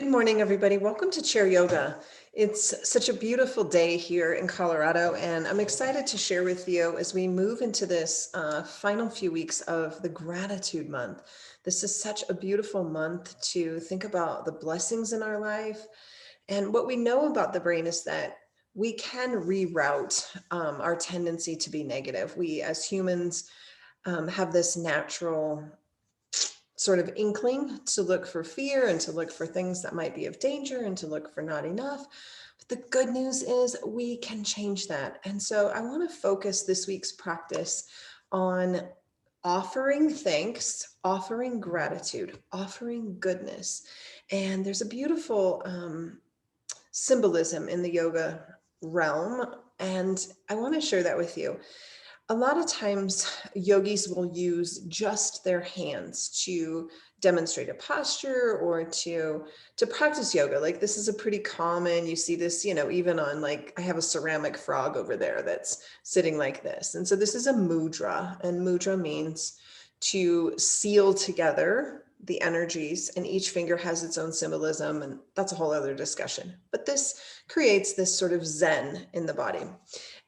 Good morning, everybody. Welcome to Chair Yoga. It's such a beautiful day here in Colorado, and I'm excited to share with you as we move into this final few weeks of the Gratitude Month. This is such a beautiful month to think about the blessings in our life. And what we know about the brain is that we can reroute our tendency to be negative. We, as humans, have this natural sort of inkling to look for fear and to look for things that might be of danger and to look for not enough. But the good news is we can change that. And so I want to focus this week's practice on offering thanks, offering gratitude, offering goodness. And there's a beautiful symbolism in the yoga realm. And I want to share that with you. A lot of times yogis will use just their hands to demonstrate a posture or to practice yoga. Like this is a pretty common, you see this, even on like, I have a ceramic frog over there that's sitting like this. And so this is a mudra, and mudra means to seal together the energies, and each finger has its own symbolism, and that's a whole other discussion. But this creates this sort of zen in the body.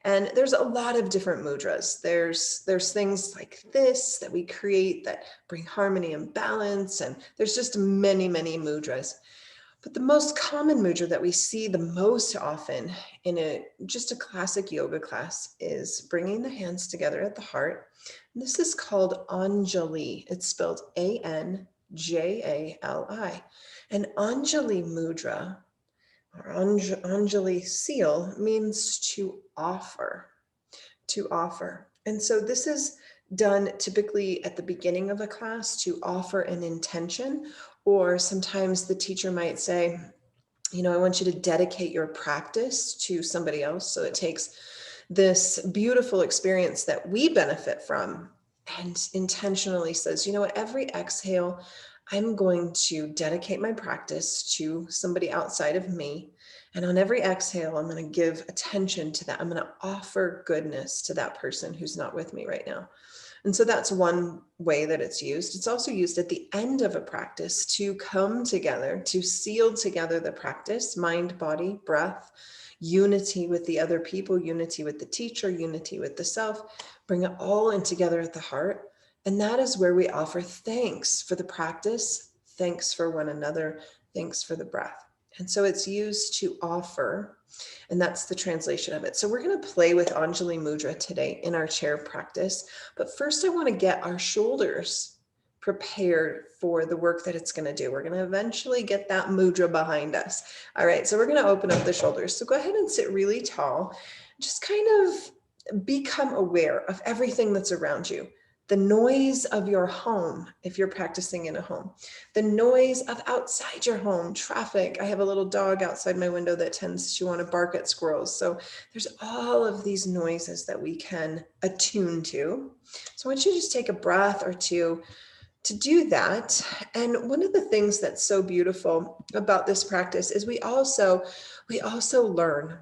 And there's a lot of different mudras. There's things like this that we create that bring harmony and balance, and there's just many, many mudras. But the most common mudra that we see the most often in just a classic yoga class is bringing the hands together at the heart. And this is called Anjali. It's spelled Anjali. And Anjali Mudra, or Anjali seal, means to offer, to offer. And so this is done typically at the beginning of a class to offer an intention, or sometimes the teacher might say, I want you to dedicate your practice to somebody else. So it takes this beautiful experience that we benefit from and intentionally says, every exhale, I'm going to dedicate my practice to somebody outside of me. And on every exhale, I'm going to give attention to that. I'm going to offer goodness to that person who's not with me right now. And so that's one way that it's used. It's also used at the end of a practice to come together, to seal together the practice, mind, body, breath, unity with the other people, unity with the teacher, unity with the self, bring it all in together at the heart. And that is where we offer thanks for the practice, thanks for one another, thanks for the breath. And so it's used to offer, and that's the translation of it. So we're going to play with Anjali Mudra today in our chair practice. But first I want to get our shoulders prepared for the work that it's going to do. We're going to eventually get that mudra behind us. All right, so we're going to open up the shoulders. So go ahead and sit really tall. Just kind of become aware of everything that's around you. The noise of your home, if you're practicing in a home, the noise of outside your home, traffic. I have a little dog outside my window that tends to want to bark at squirrels. So there's all of these noises that we can attune to. So I want you to just take a breath or two to do that. And one of the things that's so beautiful about this practice is we also learn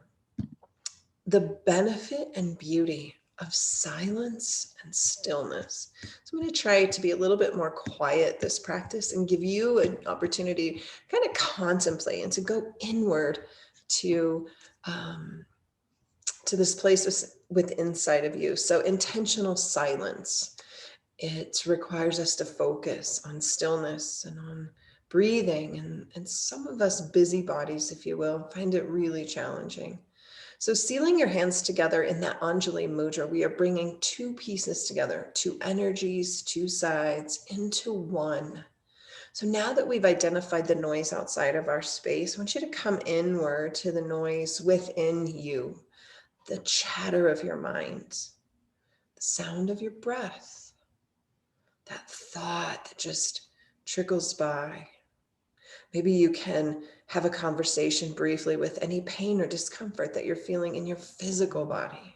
the benefit and beauty of silence and stillness. So I'm going to try to be a little bit more quiet this practice and give you an opportunity to kind of contemplate and to go inward to this place with inside of you. So intentional silence. It requires us to focus on stillness and on breathing. And some of us busybodies, if you will, find it really challenging. So sealing your hands together in that Anjali Mudra, we are bringing two pieces together, two energies, two sides into one. So now that we've identified the noise outside of our space, I want you to come inward to the noise within you, the chatter of your mind, the sound of your breath, that thought that just trickles by. Maybe you can have a conversation briefly with any pain or discomfort that you're feeling in your physical body.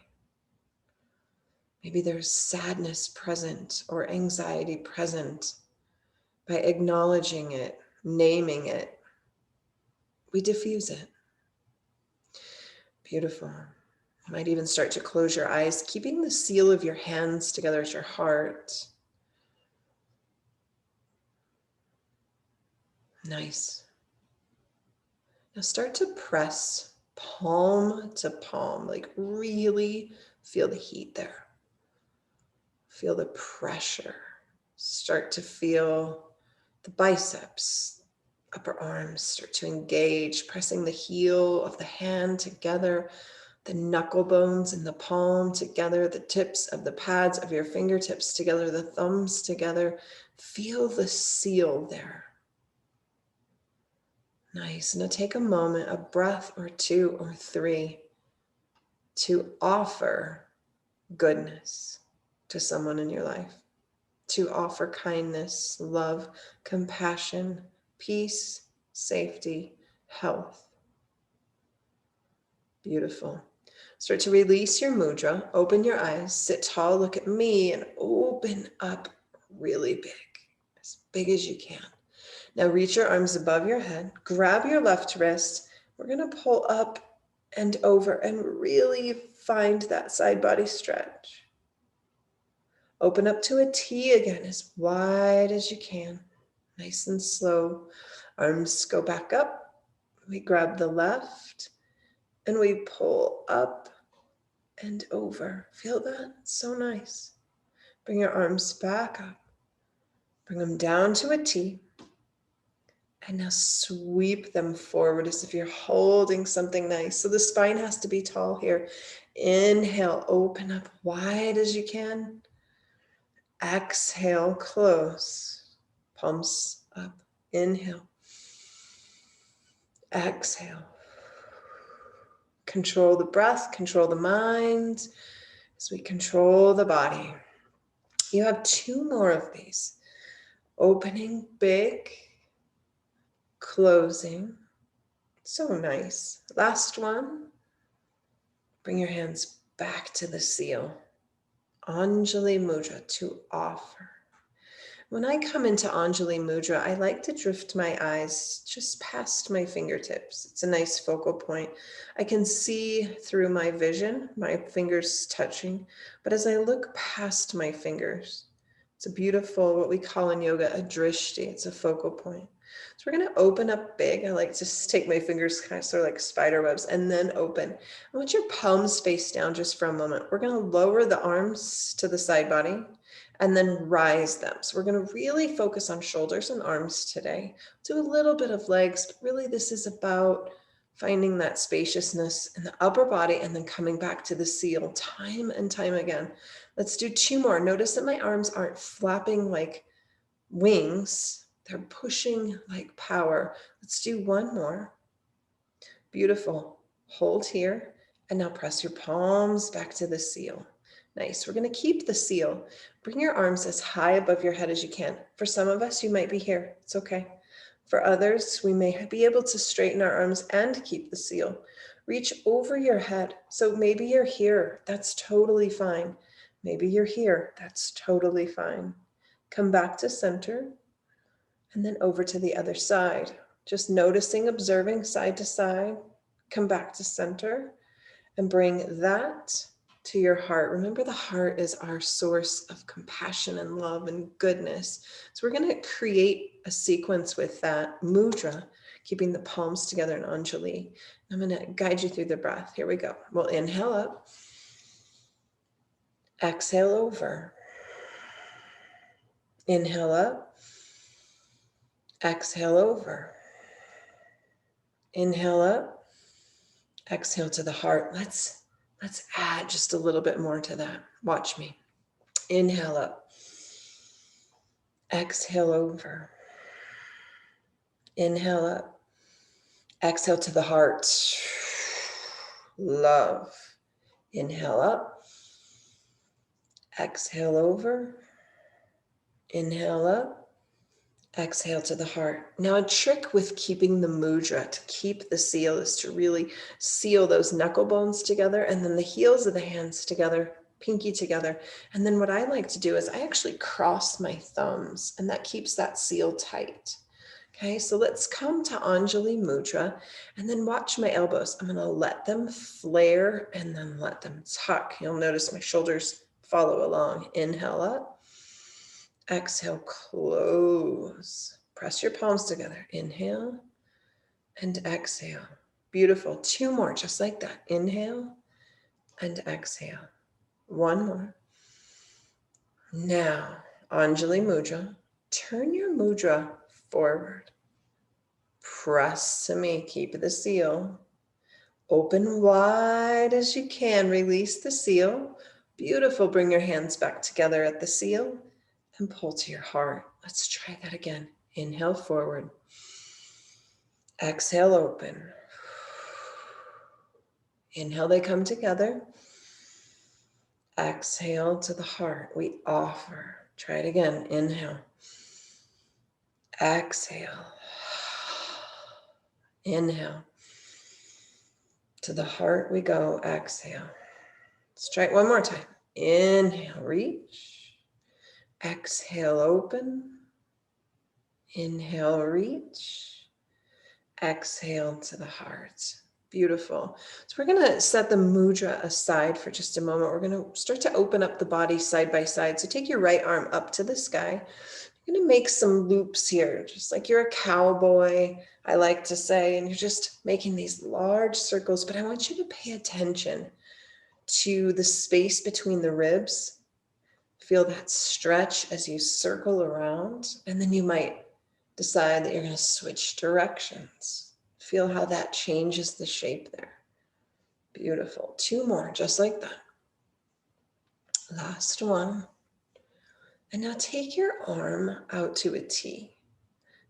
Maybe there's sadness present or anxiety present. By acknowledging it, naming it, we diffuse it. Beautiful. You might even start to close your eyes, keeping the seal of your hands together at your heart. Nice. Now start to press palm to palm, like really feel the heat there. Feel the pressure. Start to feel the biceps, upper arms start to engage, pressing the heel of the hand together, the knuckle bones in the palm together, the tips of the pads of your fingertips together, the thumbs together. Feel the seal there. Nice. Now take a moment, a breath or two or three, to offer goodness to someone in your life, to offer kindness, love, compassion, peace, safety, health. Beautiful. Start to release your mudra, open your eyes, sit tall, look at me, and open up really big as you can. Now reach your arms above your head, grab your left wrist. We're going to pull up and over and really find that side body stretch. Open up to a T again, as wide as you can. Nice and slow. Arms go back up. We grab the left and we pull up and over. Feel that? So nice. Bring your arms back up. Bring them down to a T. And now sweep them forward as if you're holding something nice. So the spine has to be tall here. Inhale, open up wide as you can. Exhale, close. Palms up. Inhale. Exhale. Control the breath, control the mind as we control the body. You have two more of these. Opening big, closing. So nice. Last one. Bring your hands back to the seal. Anjali Mudra, to offer. When I come into Anjali Mudra, I like to drift my eyes just past my fingertips. It's a nice focal point. I can see through my vision, my fingers touching, but as I look past my fingers, it's a beautiful, what we call in yoga, a drishti. It's a focal point. So we're going to open up big. I like to just take my fingers kind of sort of like spider webs and then open. I want your palms face down just for a moment. We're going to lower the arms to the side body and then rise them. So we're going to really focus on shoulders and arms today. Do a little bit of legs, but really this is about finding that spaciousness in the upper body and then coming back to the seal time and time again. Let's do two more. Notice that my arms aren't flapping like wings. They're pushing like power. Let's do one more. Beautiful. Hold here. And now press your palms back to the seal. Nice. We're going to keep the seal. Bring your arms as high above your head as you can. For some of us, you might be here. It's okay. For others, we may be able to straighten our arms and keep the seal. Reach over your head. So maybe you're here. That's totally fine. Maybe you're here. That's totally fine. Come back to center and then over to the other side. Just noticing, observing side to side. Come back to center and bring that to your heart. Remember, the heart is our source of compassion and love and goodness. So we're going to create a sequence with that mudra, keeping the palms together in Anjali. I'm going to guide you through the breath. Here we go. We'll inhale up. Exhale over. Inhale up. Exhale over. Inhale up. Exhale to the heart. Let's add just a little bit more to that. Watch me. Inhale up. Exhale over. Inhale up. Exhale to the heart. Love. Inhale up. Exhale over. Inhale up. Exhale to the heart. Now, a trick with keeping the mudra, to keep the seal, is to really seal those knuckle bones together and then the heels of the hands together, pinky together. And then what I like to do is I actually cross my thumbs, and that keeps that seal tight. Okay, so let's come to Anjali Mudra and then watch my elbows. I'm going to let them flare and then let them tuck. You'll notice my shoulders follow along. Inhale up. Exhale, close. Press your palms together. Inhale. and exhale. Beautiful. 2 more, just like that. Inhale and exhale. 1 more. Now, Anjali Mudra. Turn your mudra forward. Press to me. Keep the seal. Open wide as you can. Release the seal. Beautiful. Bring your hands back together at the seal and pull to your heart. Let's try that again. Inhale forward. Exhale, open. Inhale, they come together. Exhale to the heart. We offer. Try it again. Inhale. Exhale. Inhale. To the heart we go. Exhale. Let's try it one more time. Inhale, reach. Exhale, open. Inhale, reach. Exhale to the heart. Beautiful. So we're going to set the mudra aside for just a moment. We're going to start to open up the body side by side. So take your right arm up to the sky. You're going to make some loops here, just like you're a cowboy, I like to say, and you're just making these large circles. But I want you to pay attention to the space between the ribs. Feel that stretch as you circle around, and then you might decide that you're going to switch directions. Feel how that changes the shape there. Beautiful. 2 more, just like that. Last one. And now take your arm out to a T.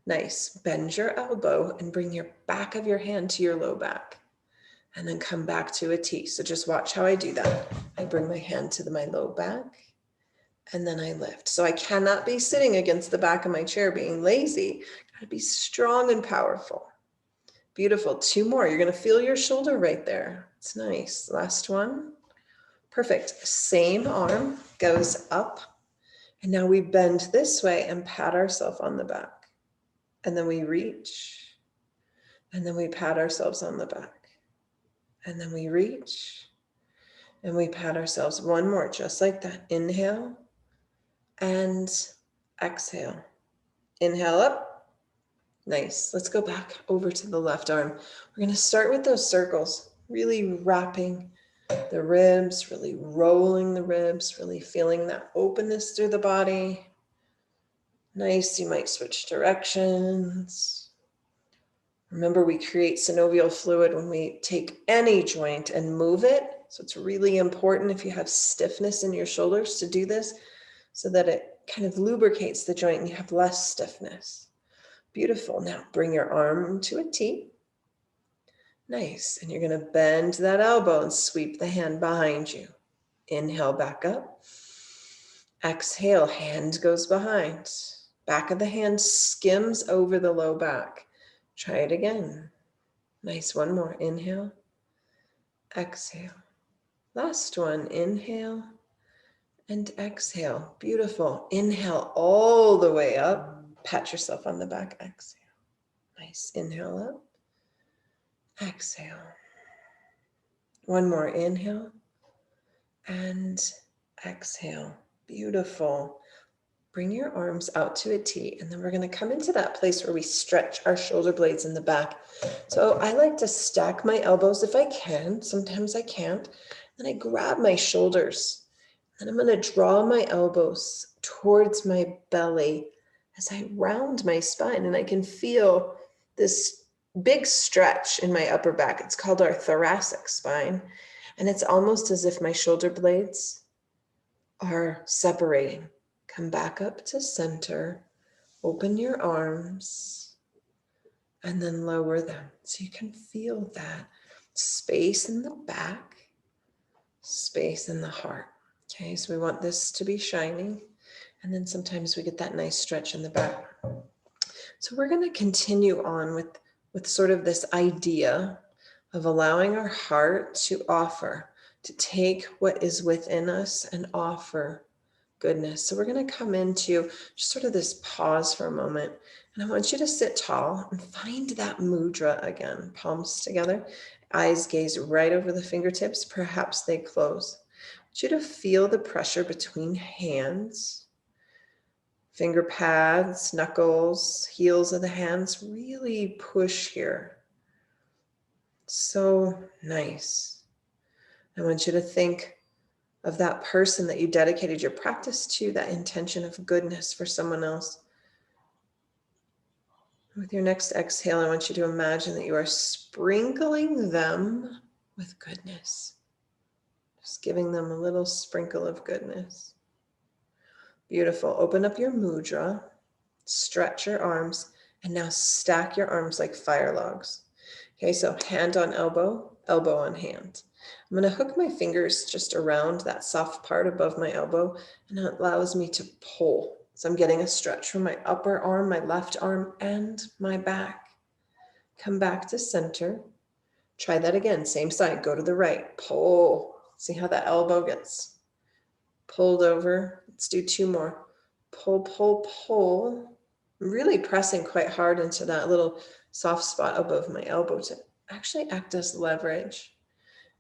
Nice. Bend your elbow and bring your back of your hand to your low back. And then come back to a T. So just watch how I do that. I bring my hand to my low back. And then I lift. So I cannot be sitting against the back of my chair being lazy. Gotta be strong and powerful. Beautiful. 2 more. You're going to feel your shoulder right there. It's nice. Last one. Perfect. Same arm goes up. And now we bend this way and pat ourselves on the back. And then we reach. And then we pat ourselves on the back. And then we reach. And we pat ourselves. 1 more, just like that. Inhale. And exhale. Inhale up. Nice. Let's go back over to the left arm. We're going to start with those circles, really wrapping the ribs, really rolling the ribs, really feeling that openness through the body. Nice. You might switch directions. Remember, we create synovial fluid when we take any joint and move it. So it's really important if you have stiffness in your shoulders to do this so that it kind of lubricates the joint and you have less stiffness. Beautiful. Now bring your arm to a T. Nice. And you're going to bend that elbow and sweep the hand behind you. Inhale back up. Exhale, hand goes behind. Back of the hand skims over the low back. Try it again. Nice. 1 more. Inhale. Exhale. Last one. Inhale and exhale. Beautiful. Inhale all the way up. Pat yourself on the back. Exhale. Nice. Inhale up. Exhale. 1 more. Inhale and exhale. Beautiful. Bring your arms out to a T, and then we're going to come into that place where we stretch our shoulder blades in the back. So I like to stack my elbows if I can. Sometimes I can't. Then I grab my shoulders, and I'm going to draw my elbows towards my belly as I round my spine, and I can feel this big stretch in my upper back. It's called our thoracic spine, and it's almost as if my shoulder blades are separating. Come back up to center, open your arms, and then lower them. So you can feel that space in the back, space in the heart. Okay, so we want this to be shining. And then sometimes we get that nice stretch in the back. So we're going to continue on with sort of this idea of allowing our heart to offer, to take what is within us and offer goodness. So we're going to come into just sort of this pause for a moment. And I want you to sit tall and find that mudra again. Palms together, eyes gaze right over the fingertips. Perhaps they close. I want you to feel the pressure between hands. Finger pads, knuckles, heels of the hands, really push here. So nice. I want you to think of that person that you dedicated your practice to, that intention of goodness for someone else. With your next exhale, I want you to imagine that you are sprinkling them with goodness. Just giving them a little sprinkle of goodness. Beautiful. Open up your mudra, stretch your arms, and now stack your arms like fire logs. Okay, so hand on elbow, elbow on hand. I'm going to hook my fingers just around that soft part above my elbow, and it allows me to pull. So I'm getting a stretch from my upper arm, my left arm, and my back. Come back to center. Try that again, same side, go to the right, pull. See how that elbow gets pulled over. Let's do 2 more. Pull, pull, pull. Really pressing quite hard into that little soft spot above my elbow to actually act as leverage.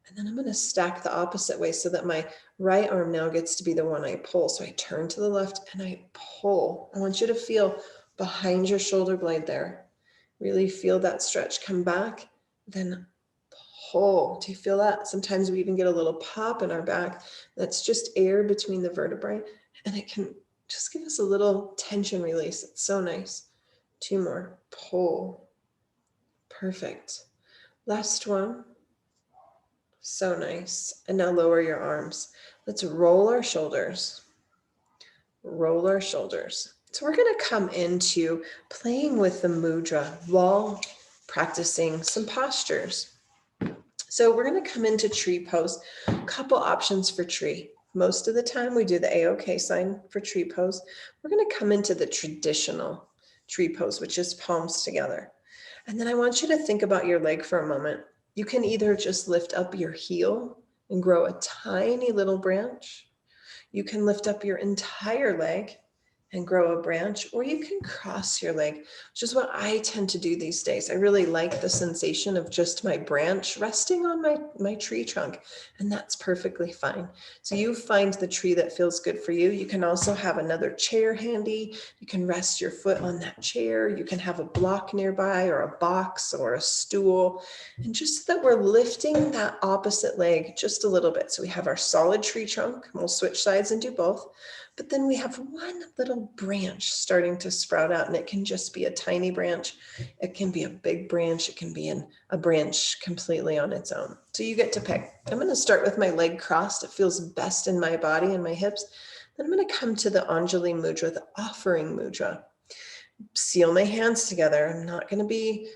And then I'm going to stack the opposite way so that my right arm now gets to be the one I pull. So I turn to the left and I pull. I want you to feel behind your shoulder blade there. Really feel that stretch. Come back, then pull. Do you feel that? Sometimes we even get a little pop in our back. That's just air between the vertebrae, and it can just give us a little tension release. It's so nice. 2 more. Pull. Perfect. Last one. So nice. And now lower your arms. Let's roll our shoulders. Roll our shoulders. So we're going to come into playing with the mudra while practicing some postures. So we're going to come into tree pose. A couple options for tree. Most of the time we do the A-OK sign for tree pose. We're going to come into the traditional tree pose, which is palms together. And then I want you to think about your leg for a moment. You can either just lift up your heel and grow a tiny little branch. You can lift up your entire leg and grow a branch, or you can cross your leg, which is what I tend to do these days. I really like the sensation of just my branch resting on my tree trunk, and that's perfectly fine. So you find the tree that feels good for you. You can also have another chair handy. You can rest your foot on that chair. You can have a block nearby or a box or a stool. And just so that we're lifting that opposite leg just a little bit. So we have our solid tree trunk, and we'll switch sides and do both. But then we have one little branch starting to sprout out, and it can just be a tiny branch. It can be a big branch. It can be a branch completely on its own. So you get to pick. I'm going to start with my leg crossed. It feels best in my body and my hips. Then I'm going to come to the Anjali Mudra, the offering mudra. Seal my hands together. I'm not going to be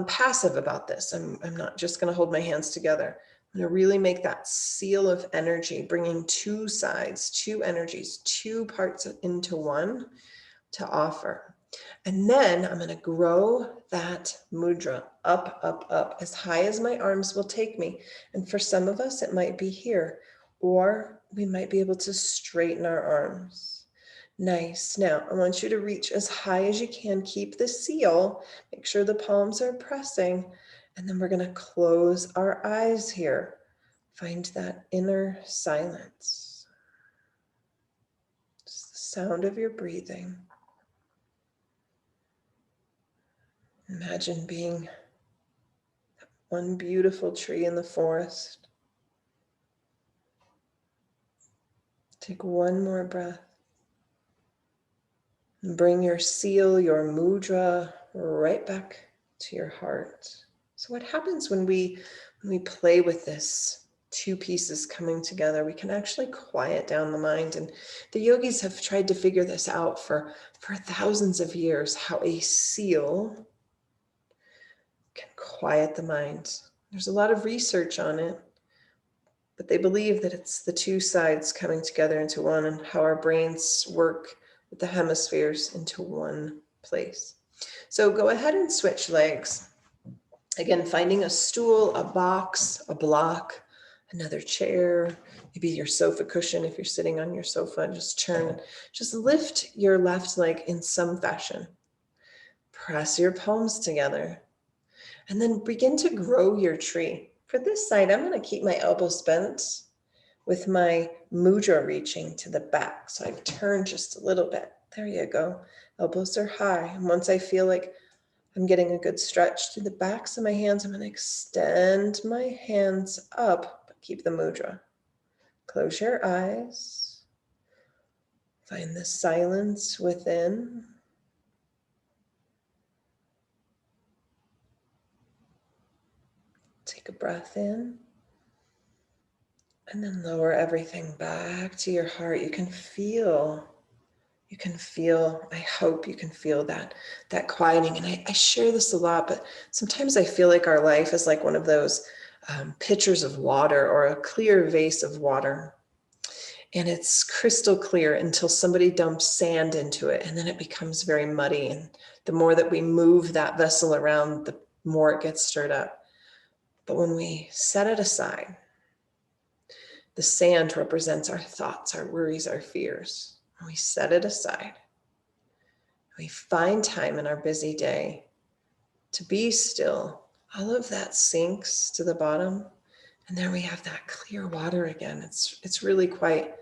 passive about this. I'm not just going to hold my hands together. I'm going to really make that seal of energy, bringing 2 sides, 2 energies, 2 parts into one to offer. And then I'm going to grow that mudra up, up, up, as high as my arms will take me. And for some of us, it might be here, or we might be able to straighten our arms. Nice. Now, I want you to reach as high as you can. Keep the seal. Make sure the palms are pressing. And then we're going to close our eyes here. Find that inner silence. Just the sound of your breathing. Imagine being one beautiful tree in the forest. Take one more breath. And bring your seal, your mudra, right back to your heart. So what happens when we play with this, 2 pieces coming together? We can actually quiet down the mind. And the yogis have tried to figure this out for thousands of years, how a seal can quiet the mind. There's a lot of research on it, but they believe that it's the 2 sides coming together into one, and how our brains work with the hemispheres into one place. So go ahead and switch legs. Again, finding a stool, a box, a block, another chair, maybe your sofa cushion if you're sitting on your sofa. Just lift your left leg in some fashion. Press your palms together. And then begin to grow your tree. For this side, I'm going to keep my elbows bent with my mudra reaching to the back. So I've turned just a little bit. There you go. Elbows are high. And once I feel like I'm getting a good stretch through the backs of my hands. I'm going to extend my hands up, but keep the mudra. Close your eyes. Find the silence within. Take a breath in. And then lower everything back to your heart. You can feel, I hope you can feel that quieting. And I share this a lot, but sometimes I feel like our life is like one of those pitchers of water or a clear vase of water. And it's crystal clear until somebody dumps sand into it, and then it becomes very muddy. And the more that we move that vessel around, the more it gets stirred up. But when we set it aside, the sand represents our thoughts, our worries, our fears. When we set it aside, we find time in our busy day to be still. All of that sinks to the bottom, and there we have that clear water again. It's really quite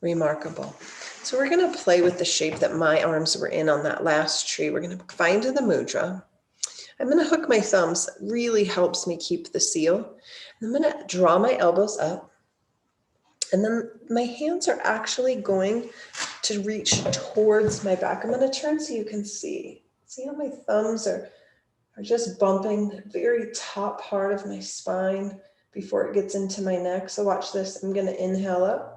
remarkable. So we're going to play with the shape that my arms were in on that last tree. We're going to find the mudra. I'm going to hook my thumbs. It really helps me keep the seal. I'm going to draw my elbows up. And then my hands are actually going to reach towards my back. I'm going to turn so you can see. See how my thumbs are just bumping the very top part of my spine before it gets into my neck. So watch this. I'm going to inhale up.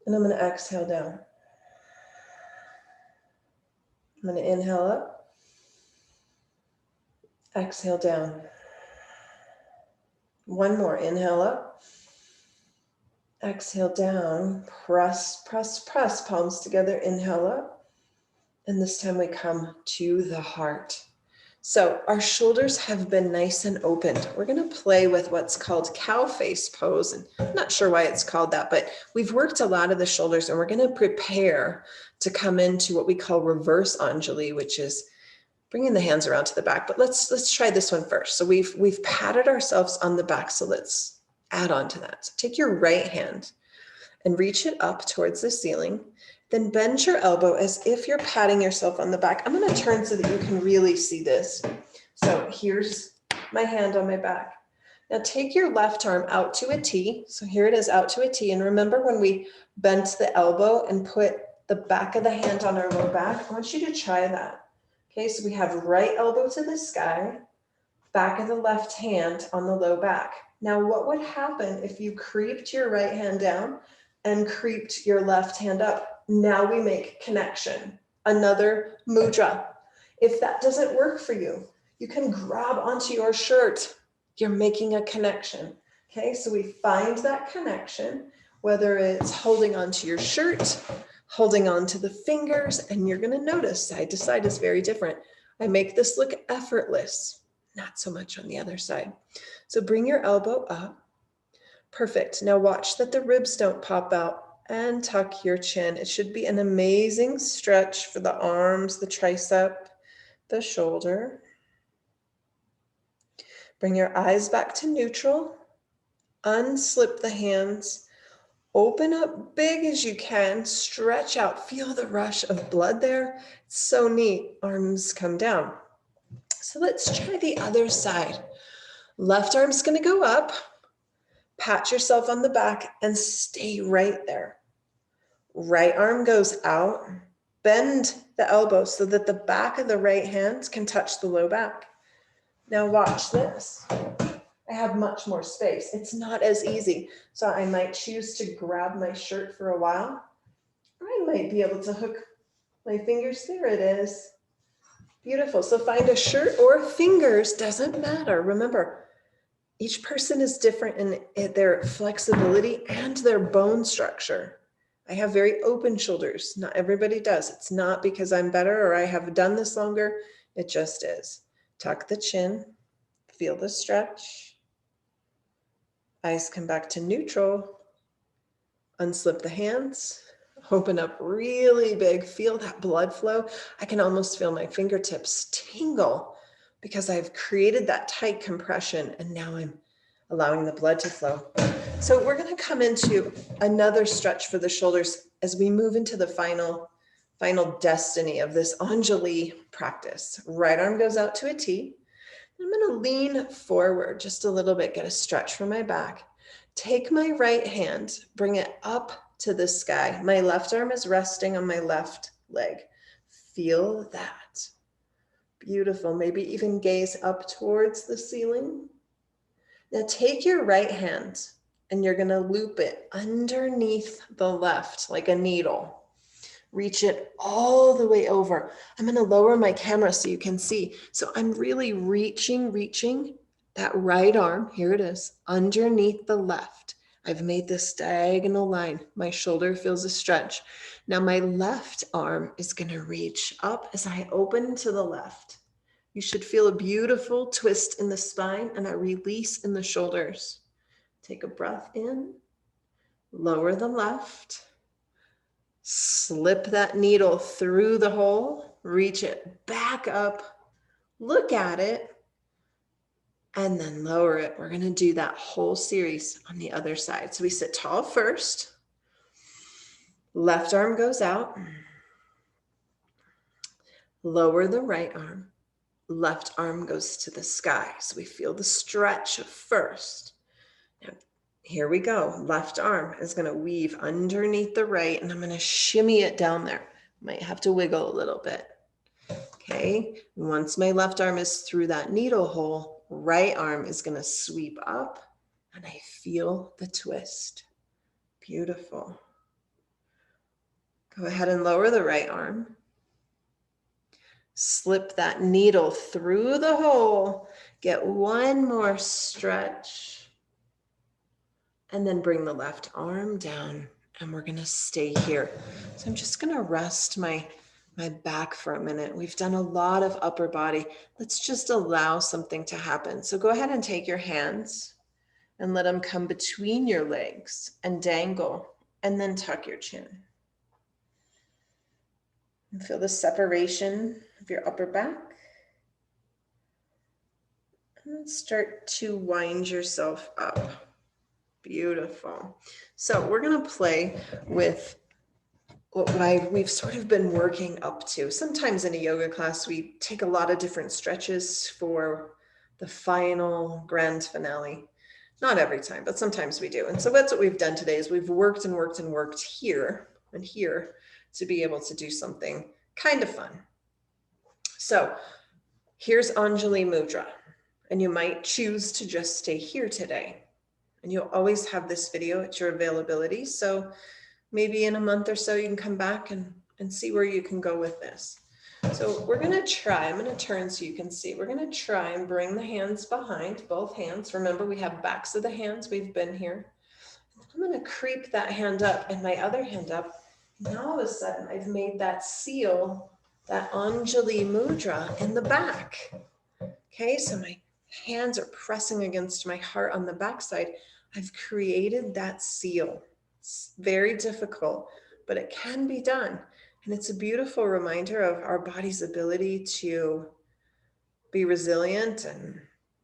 And I'm going to exhale down. I'm going to inhale up. Exhale down. One more. Inhale up. Exhale down. Press, press, press. Palms together. Inhale up. And this time we come to the heart. So our shoulders have been nice and opened. We're going to play with what's called cow face pose. And I'm not sure why it's called that, but we've worked a lot of the shoulders, and we're going to prepare to come into what we call reverse Anjali, which is bringing the hands around to the back. But let's try this one first. So we've patted ourselves on the back. So let's add on to that. So take your right hand and reach it up towards the ceiling. Then bend your elbow as if you're patting yourself on the back. I'm going to turn so that you can really see this. So here's my hand on my back. Now take your left arm out to a T. So here it is, out to a T. And remember when we bent the elbow and put the back of the hand on our low back? I want you to try that. Okay, so we have right elbow to the sky, back of the left hand on the low back. Now what would happen if you creeped your right hand down and creeped your left hand up? Now we make connection, another mudra. If that doesn't work for you, you can grab onto your shirt. You're making a connection. Okay, so we find that connection, whether it's holding onto your shirt, holding onto the fingers, and you're going to notice side to side is very different. I make this look effortless, not so much on the other side. So bring your elbow up. Perfect. Now watch that the ribs don't pop out. And tuck your chin. It should be an amazing stretch for the arms, the tricep, the shoulder. Bring your eyes back to neutral. Unslip the hands. Open up big as you can. Stretch out. Feel the rush of blood there. It's so neat. Arms come down. So let's try the other side. Left arm's going to go up. Pat yourself on the back and stay right there. Right arm goes out. Bend the elbow so that the back of the right hand can touch the low back. Now watch this. I have much more space. It's not as easy. So I might choose to grab my shirt for a while. Or I might be able to hook my fingers. There it is. Beautiful. So find a shirt or fingers, doesn't matter. Remember, each person is different in their flexibility and their bone structure. I have very open shoulders. Not everybody does. It's not because I'm better or I have done this longer. It just is. Tuck the chin. Feel the stretch. Eyes come back to neutral. Unslip the hands. Open up really big. Feel that blood flow. I can almost feel my fingertips tingle because I've created that tight compression and now I'm allowing the blood to flow. So we're going to come into another stretch for the shoulders as we move into the final final destiny of this Anjali practice. Right arm goes out to a T. I'm going to lean forward just a little bit, get a stretch from my back. Take my right hand, bring it up to the sky. My left arm is resting on my left leg. Feel that. Beautiful. Maybe even gaze up towards the ceiling. Now take your right hand and you're going to loop it underneath the left like a needle. Reach it all the way over. I'm going to lower my camera so you can see. So I'm really reaching that right arm. Here it is, underneath the left. I've made this diagonal line. My shoulder feels a stretch. Now my left arm is going to reach up as I open to the left. You should feel a beautiful twist in the spine and a release in the shoulders. Take a breath in, lower the left. Slip that needle through the hole, reach it back up, look at it, and then lower it. We're going to do that whole series on the other side. So we sit tall first. Left arm goes out. Lower the right arm. Left arm goes to the sky. So we feel the stretch first. Now, here we go. Left arm is going to weave underneath the right, and I'm going to shimmy it down there. Might have to wiggle a little bit. Okay. Once my left arm is through that needle hole, right arm is going to sweep up, and I feel the twist. Beautiful. Go ahead and lower the right arm. Slip that needle through the hole. Get one more stretch. And then bring the left arm down, and we're going to stay here. So I'm just going to rest my back for a minute. We've done a lot of upper body. Let's just allow something to happen. So go ahead and take your hands and let them come between your legs and dangle, and then tuck your chin. And feel the separation of your upper back. And then start to wind yourself up. Beautiful. So we're going to play with what we've sort of been working up to. Sometimes in a yoga class, we take a lot of different stretches for the final grand finale. Not every time, but sometimes we do. And so that's what we've done today is we've worked and worked and worked here and here to be able to do something kind of fun. So here's Anjali Mudra, and you might choose to just stay here today. And you'll always have this video at your availability. So maybe in a month or so, you can come back and see where you can go with this. So we're going to try, I'm going to turn so you can see. We're going to try and bring the hands behind, both hands. Remember, we have backs of the hands. We've been here. I'm going to creep that hand up and my other hand up. Now all of a sudden, I've made that seal, that Anjali Mudra in the back. Okay, so my hands are pressing against my heart on the backside. I've created that seal. It's very difficult, but it can be done. And it's a beautiful reminder of our body's ability to be resilient and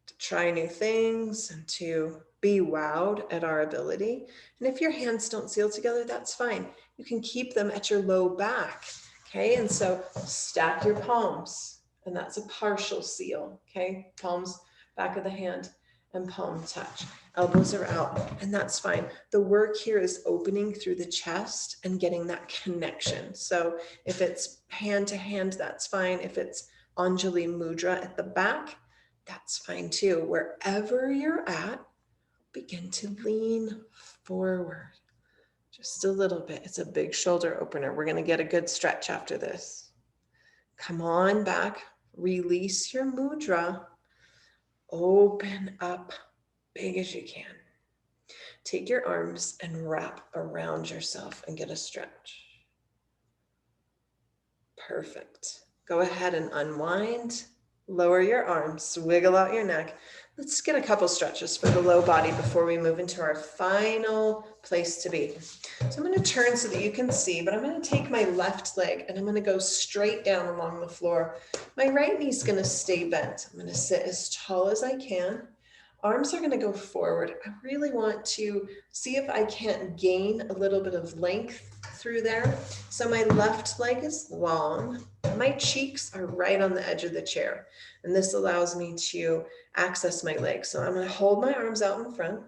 to try new things and to be wowed at our ability. And if your hands don't seal together, that's fine. You can keep them at your low back. Okay, and so stack your palms. And that's a partial seal. Okay, palms, back of the hand, and palm touch. Elbows are out, and that's fine. The work here is opening through the chest and getting that connection. So if it's hand to hand, that's fine. If it's Anjali Mudra at the back, that's fine too. Wherever you're at, begin to lean forward. Just a little bit. It's a big shoulder opener. We're going to get a good stretch after this. Come on back. Release your mudra. Open up big as you can. Take your arms and wrap around yourself and get a stretch. Perfect. Go ahead and unwind. Lower your arms, wiggle out your neck. Let's get a couple stretches for the low body before we move into our final place to be. So I'm going to turn so that you can see, but I'm going to take my left leg and I'm going to go straight down along the floor. My right knee is going to stay bent. I'm going to sit as tall as I can. Arms are going to go forward. I really want to see if I can't gain a little bit of length through there. So my left leg is long. My cheeks are right on the edge of the chair. And this allows me to access my legs. So I'm going to hold my arms out in front.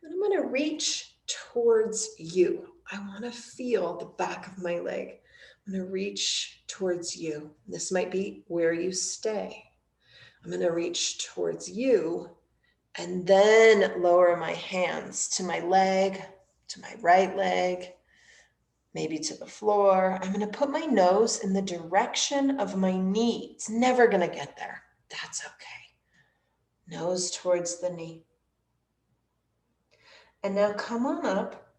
And I'm going to reach towards you. I want to feel the back of my leg. I'm going to reach towards you. This might be where you stay. I'm going to reach towards you and then lower my hands to my leg, to my right leg, maybe to the floor. I'm going to put my nose in the direction of my knee. It's never going to get there. That's okay. Nose towards the knee. And now come on up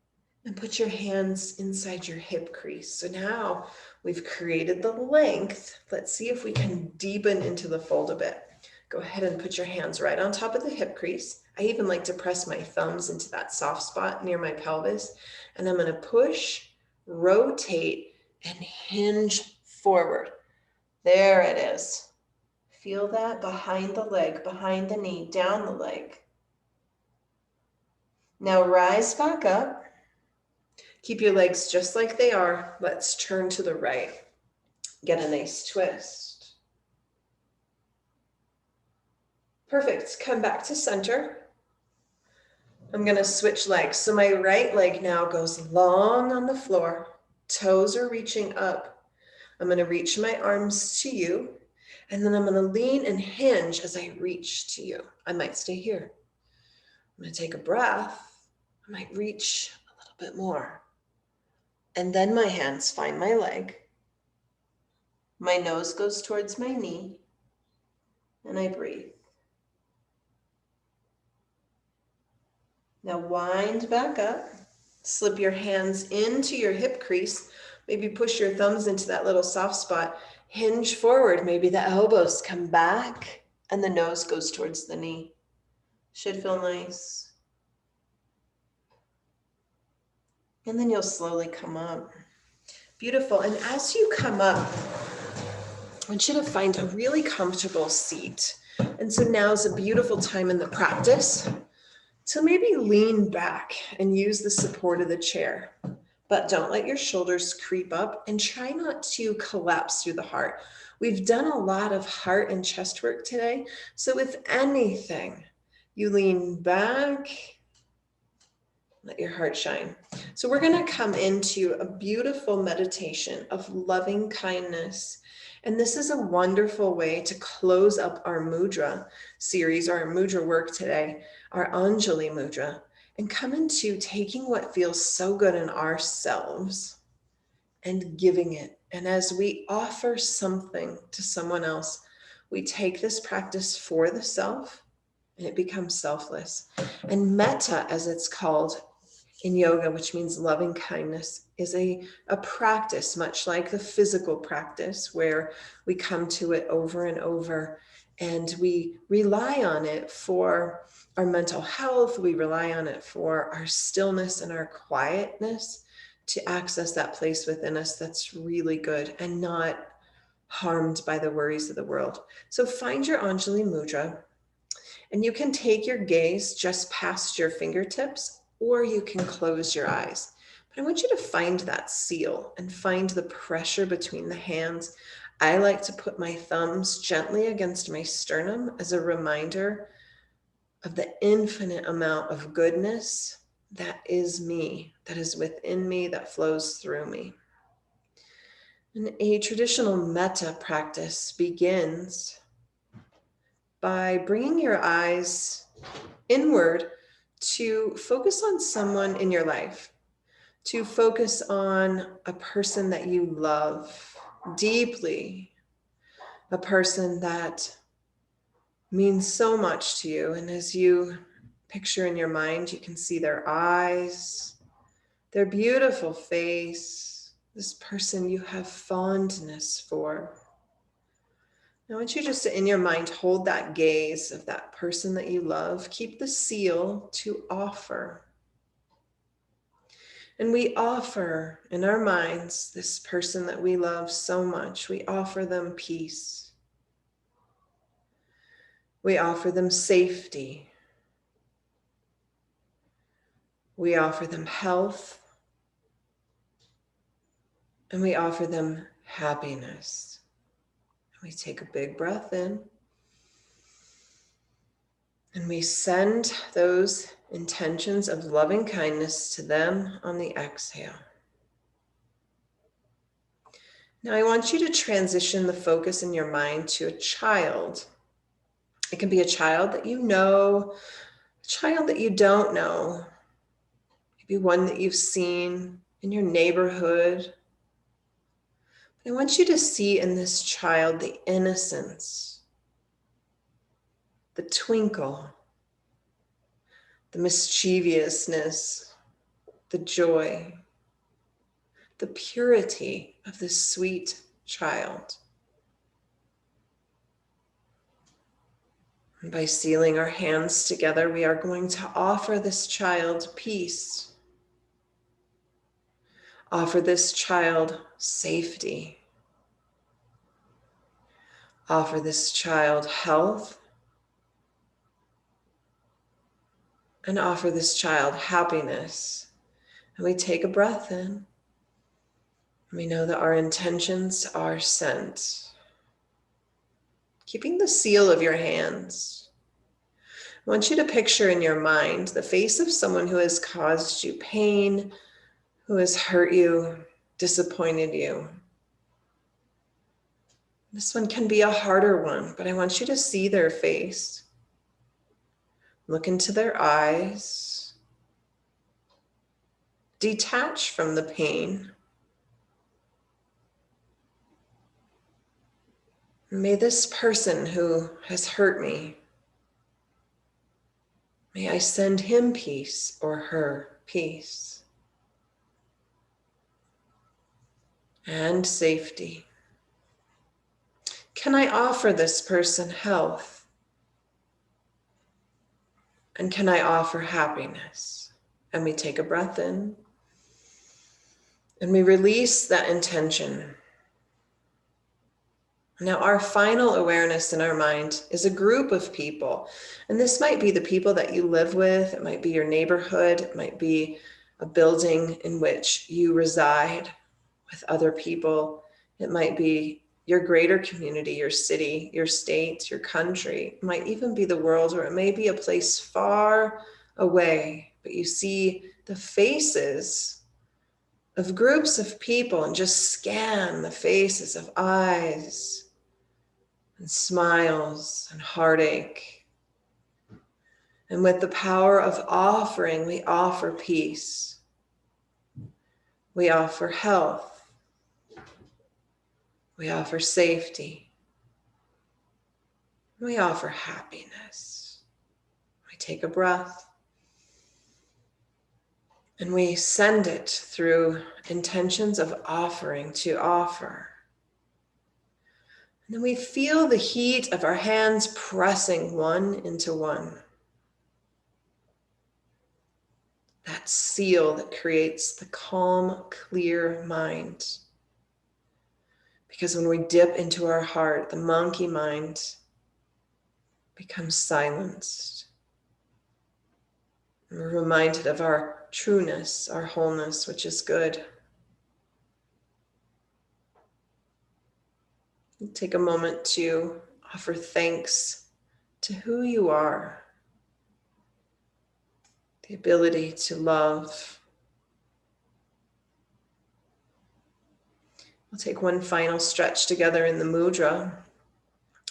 and put your hands inside your hip crease. So now we've created the length. Let's see if we can deepen into the fold a bit. Go ahead and put your hands right on top of the hip crease. I even like to press my thumbs into that soft spot near my pelvis. And I'm going to push, rotate, and hinge forward. There it is. Feel that behind the leg, behind the knee, down the leg. Now rise back up. Keep your legs just like they are. Let's turn to the right. Get a nice twist. Perfect. Come back to center. I'm going to switch legs. So my right leg now goes long on the floor. Toes are reaching up. I'm going to reach my arms to you. And then I'm going to lean and hinge as I reach to you. I might stay here. I'm going to take a breath. I might reach a little bit more. And then my hands find my leg. My nose goes towards my knee. And I breathe. Now wind back up. Slip your hands into your hip crease. Maybe push your thumbs into that little soft spot. Hinge forward. Maybe the elbows come back and the nose goes towards the knee. Should feel nice. And then you'll slowly come up. Beautiful. And as you come up, I want you to find a really comfortable seat. And so now is a beautiful time in the practice to maybe lean back and use the support of the chair. But don't let your shoulders creep up and try not to collapse through the heart. We've done a lot of heart and chest work today. So if anything, you lean back, let your heart shine. So we're going to come into a beautiful meditation of loving kindness. And this is a wonderful way to close up our mudra series, our mudra work today, our Anjali Mudra, and come into taking what feels so good in ourselves and giving it. And as we offer something to someone else, we take this practice for the self and it becomes selfless. And metta, as it's called in yoga, which means loving kindness, is a practice much like the physical practice where we come to it over and over and we rely on it for our mental health. We rely on it for our stillness and our quietness to access that place within us that's really good and not harmed by the worries of the world. So find your Anjali Mudra and you can take your gaze just past your fingertips or you can close your eyes. But I want you to find that seal and find the pressure between the hands. I like to put my thumbs gently against my sternum as a reminder of the infinite amount of goodness that is me, that is within me, that flows through me. And a traditional metta practice begins by bringing your eyes inward to focus on someone in your life, to focus on a person that you love deeply, a person that means so much to you. And as you picture in your mind, you can see their eyes, their beautiful face, this person you have fondness for. I want you just to, in your mind, hold that gaze of that person that you love. Keep the seal to offer. And we offer in our minds this person that we love so much. We offer them peace. We offer them safety. We offer them health. And we offer them happiness. We take a big breath in. And we send those intentions of loving kindness to them on the exhale. Now I want you to transition the focus in your mind to a child. It can be a child that you know, a child that you don't know, maybe one that you've seen in your neighborhood. I want you to see in this child the innocence, the twinkle, the mischievousness, the joy, the purity of this sweet child. And by sealing our hands together, we are going to offer this child peace. Offer this child safety. Offer this child health. And offer this child happiness. And we take a breath in. We know that our intentions are sent. Keeping the seal of your hands. I want you to picture in your mind the face of someone who has caused you pain, who has hurt you, disappointed you. This one can be a harder one, but I want you to see their face. Look into their eyes. Detach from the pain. May this person who has hurt me, may I send him peace or her peace and safety. Can I offer this person health? And can I offer happiness? And we take a breath in and we release that intention. Now, our final awareness in our mind is a group of people. And this might be the people that you live with. It might be your neighborhood. It might be a building in which you reside with other people. It might be your greater community, your city, your state, your country. It might even be the world, or it may be a place far away. But you see the faces of groups of people and just scan the faces of eyes and smiles and heartache. And with the power of offering, we offer peace. We offer health. We offer safety. We offer happiness. We take a breath and we send it through intentions of offering to offer. And then we feel the heat of our hands pressing one into one. That seal that creates the calm, clear mind. Because when we dip into our heart, the monkey mind becomes silenced. And we're reminded of our trueness, our wholeness, which is good. Take a moment to offer thanks to who you are, the ability to love. We'll take one final stretch together in the mudra.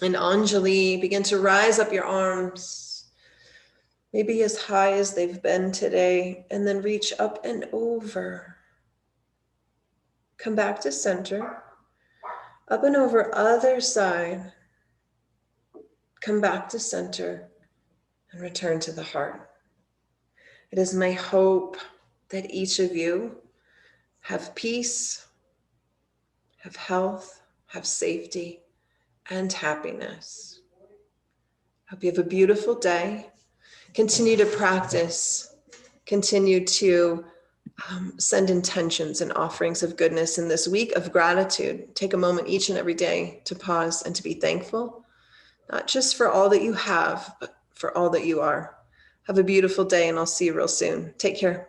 And Anjali, begin to rise up your arms, maybe as high as they've been today, and then reach up and over. Come back to center, up and over other side. Come back to center and return to the heart. It is my hope that each of you have peace, have health, have safety, and happiness. Hope you have a beautiful day. Continue to practice. Continue to send intentions and offerings of goodness in this week of gratitude. Take a moment each and every day to pause and to be thankful, not just for all that you have, but for all that you are. Have a beautiful day, and I'll see you real soon. Take care.